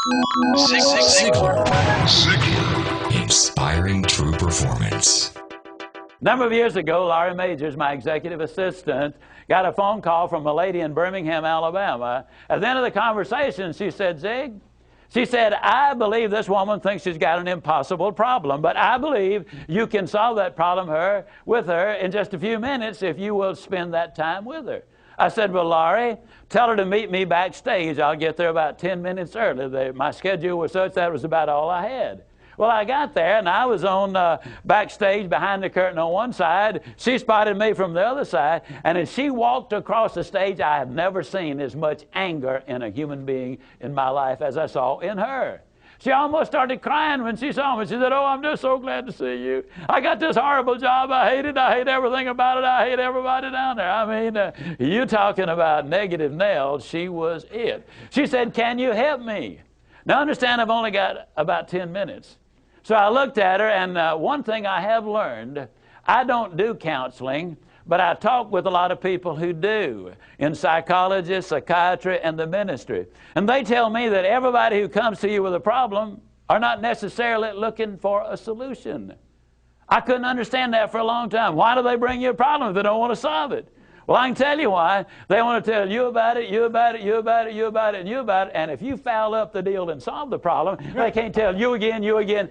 Zig Ziglar. Ziglar. Inspiring true performance. A number of years ago, Laurie Majors, my executive assistant, got a phone call from a lady in Birmingham, Alabama. At the end of the conversation, she said, Zig, she said, I believe this woman thinks she's got an impossible problem, but I believe you can solve that problem with her in just a few minutes if you will spend that time with her. I said, well, Laurie, tell her to meet me backstage. I'll get there about 10 minutes early. My schedule was such that was about all I had. Well, I got there, and I was on backstage behind the curtain on one side. She spotted me from the other side, and as she walked across the stage, I have never seen as much anger in a human being in my life as I saw in her. She almost started crying when she saw me. She said, oh, I'm just so glad to see you. I got this horrible job. I hate it. I hate everything about it. I hate everybody down there. I mean, you talking about negative nails, she was it. She said, can you help me? Now, understand, I've only got about 10 minutes. So I looked at her, and one thing I have learned, I don't do counseling, but I talk with a lot of people who do, in psychology, psychiatry, and the ministry. And they tell me that everybody who comes to you with a problem are not necessarily looking for a solution. I couldn't understand that for a long time. Why do they bring you a problem if they don't want to solve it? Well, I can tell you why. They want to tell you about it, you about it, you about it, you about it, and you about it. And if you foul up the deal and solve the problem, they can't tell you again, you again.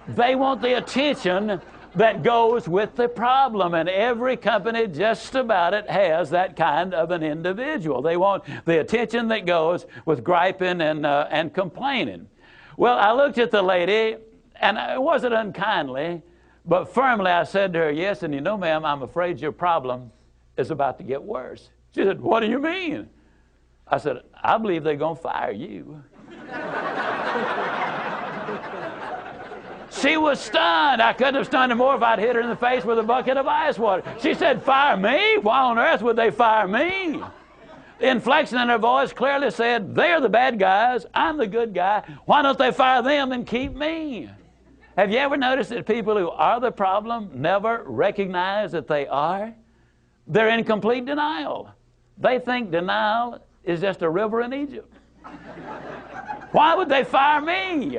They want the attention that goes with the problem, and every company just about it has that kind of an individual. They want the attention that goes with griping and complaining. Well, I looked at the lady, and it wasn't unkindly, but firmly I said to her, yes, and you know, ma'am, I'm afraid your problem is about to get worse. She said, what do you mean? I said, I believe they're going to fire you. She was stunned. I couldn't have stunned her more if I'd hit her in the face with a bucket of ice water. She said, fire me? Why on earth would they fire me? The inflection in her voice clearly said, they're the bad guys, I'm the good guy. Why don't they fire them and keep me? Have you ever noticed that people who are the problem never recognize that they are? They're in complete denial. They think denial is just a river in Egypt. Why would they fire me?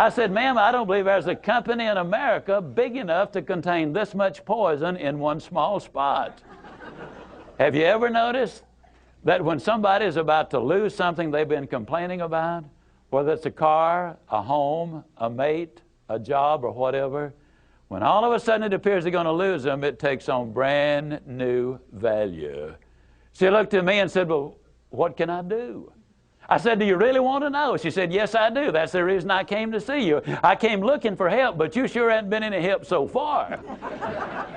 I said, ma'am, I don't believe there's a company in America big enough to contain this much poison in one small spot. Have you ever noticed that when somebody is about to lose something they've been complaining about, whether it's a car, a home, a mate, a job, or whatever, when all of a sudden it appears they're going to lose them, it takes on brand new value. She looked at me and said, well, what can I do? I said, do you really want to know? She said, yes, I do. That's the reason I came to see you. I came looking for help, but you sure haven't been any help so far.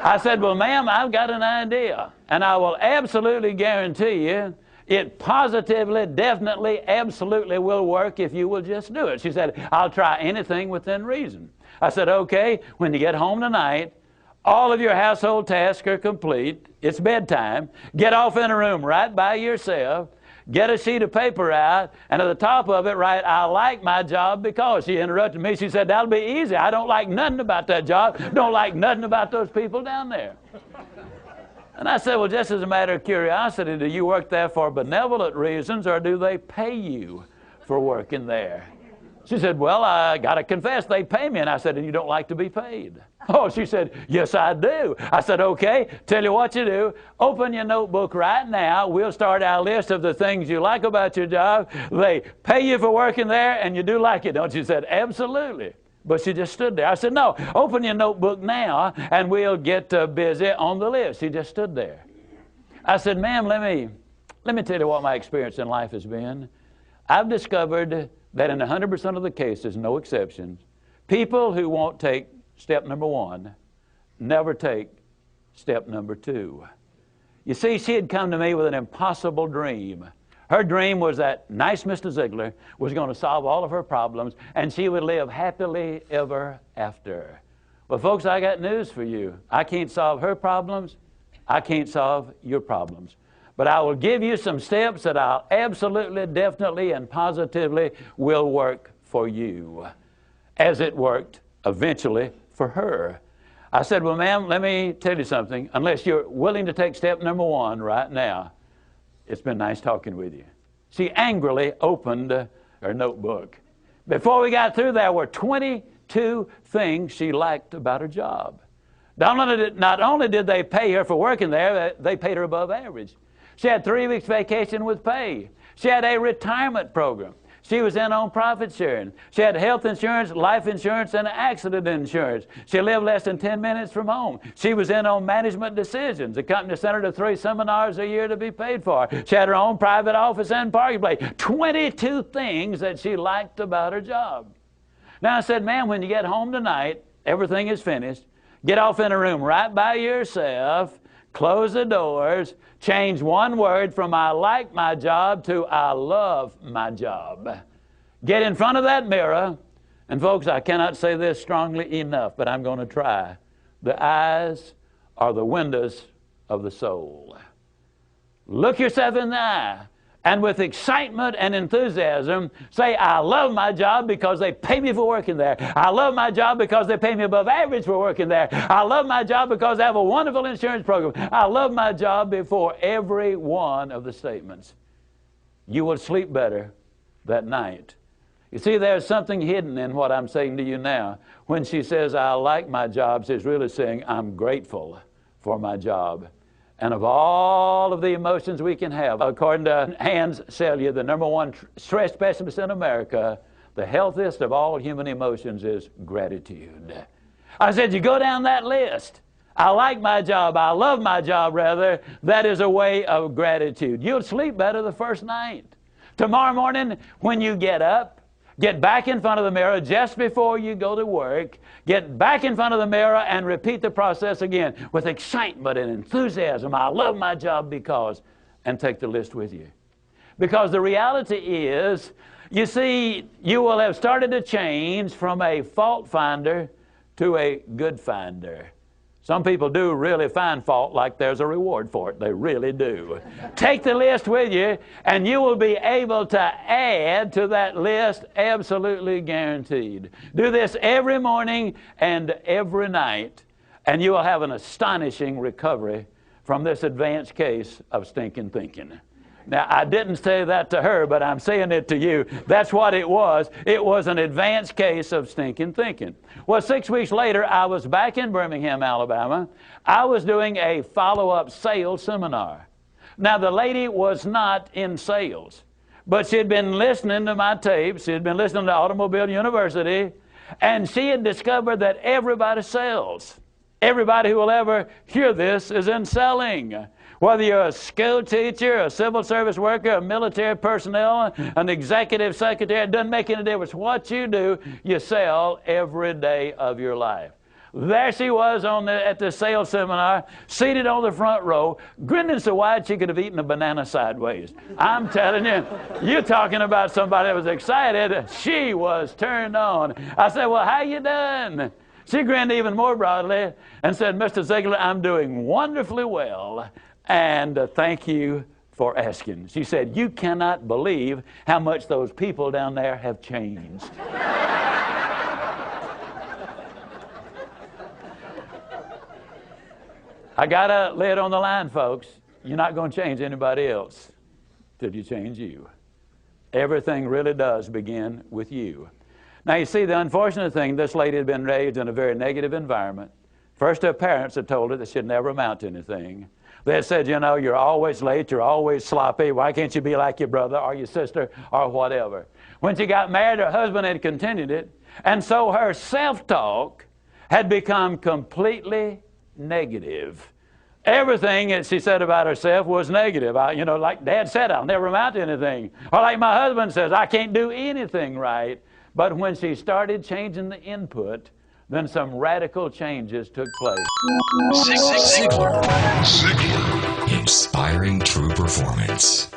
I said, well, ma'am, I've got an idea, and I will absolutely guarantee you it positively, definitely, absolutely will work if you will just do it. She said, I'll try anything within reason. I said, okay, when you get home tonight, all of your household tasks are complete. It's bedtime. Get off in a room right by yourself. Get a sheet of paper out, and at the top of it write, I like my job because. She interrupted me. She said, that'll be easy. I don't like nothing about that job. Don't like nothing about those people down there. And I said, well, just as a matter of curiosity, do you work there for benevolent reasons, or do they pay you for working there? She said, well, I got to confess, they pay me. And I said, and you don't like to be paid? Oh, she said, yes, I do. I said, okay, tell you what you do. Open your notebook right now. We'll start our list of the things you like about your job. They pay you for working there, and you do like it, don't you? She said, absolutely. But she just stood there. I said, no, open your notebook now, and we'll get busy on the list. She just stood there. I said, ma'am, let me tell you what my experience in life has been. I've discovered that in 100% of the cases, no exceptions, people who won't take step number one never take step number two. You see, she had come to me with an impossible dream. Her dream was that nice Mr. Ziglar was going to solve all of her problems, and she would live happily ever after. Well, folks, I got news for you. I can't solve her problems. I can't solve your problems. But I will give you some steps that I'll absolutely, definitely, and positively will work for you, as it worked eventually for her. I said, well, ma'am, let me tell you something. Unless you're willing to take step number one right now, it's been nice talking with you. She angrily opened her notebook. Before we got through, there were 22 things she liked about her job. Not only did they pay her for working there, they paid her above average. She had 3 weeks vacation with pay. She had a retirement program. She was in on profit sharing. She had health insurance, life insurance, and accident insurance. She lived less than 10 minutes from home. She was in on management decisions. The company sent her to 3 seminars a year to be paid for. She had her own private office and parking place. 22 things that she liked about her job. Now I said, ma'am, when you get home tonight, everything is finished. Get off in a room right by yourself. Close the doors. Change one word from I like my job to I love my job. Get in front of that mirror. And folks, I cannot say this strongly enough, but I'm going to try. The eyes are the windows of the soul. Look yourself in the eye. And with excitement and enthusiasm, say, I love my job because they pay me for working there. I love my job because they pay me above average for working there. I love my job because I have a wonderful insurance program. I love my job before every one of the statements. You will sleep better that night. You see, there's something hidden in what I'm saying to you now. When she says, I like my job, she's really saying, I'm grateful for my job. And of all of the emotions we can have, according to Hans Selye, the #1 stress specialist in America, the healthiest of all human emotions is gratitude. I said, you go down that list. I like my job. I love my job, rather. That is a way of gratitude. You'll sleep better the first night. Tomorrow morning, when you get up, get back in front of the mirror just before you go to work. Get back in front of the mirror and repeat the process again with excitement and enthusiasm. I love my job because, and take the list with you. Because the reality is, you see, you will have started to change from a fault finder to a good finder. Some people do really find fault like there's a reward for it. They really do. Take the list with you, and you will be able to add to that list, absolutely guaranteed. Do this every morning and every night, and you will have an astonishing recovery from this advanced case of stinking thinking. Now, I didn't say that to her, but I'm saying it to you. That's what it was. It was an advanced case of stinking thinking. Well, 6 weeks later, I was back in Birmingham, Alabama. I was doing a follow-up sales seminar. Now, the lady was not in sales, but she had been listening to my tapes. She had been listening to Automobile University, and she had discovered that everybody sells. Everybody who will ever hear this is in selling. Whether you're a school teacher, a civil service worker, a military personnel, an executive secretary, it doesn't make any difference. What you do, you sell every day of your life. There she was at the sales seminar, seated on the front row, grinning so wide she could have eaten a banana sideways. I'm telling you, you're talking about somebody that was excited. She was turned on. I said, well, how you doing? She grinned even more broadly and said, Mr. Ziglar, I'm doing wonderfully well. And thank you for asking. She said, you cannot believe how much those people down there have changed. I got to lay it on the line, folks. You're not going to change anybody else till you change you. Everything really does begin with you. Now, you see, the unfortunate thing, this lady had been raised in a very negative environment. First, her parents had told her that she'd never amount to anything. They said, you know, you're always late, you're always sloppy, why can't you be like your brother or your sister or whatever? When she got married, her husband had continued it, and so her self-talk had become completely negative. Everything that she said about herself was negative. Like Dad said, I'll never amount to anything. Or like my husband says, I can't do anything right. But when she started changing the input, then some radical changes took place. Zig Ziglar. Inspiring true performance.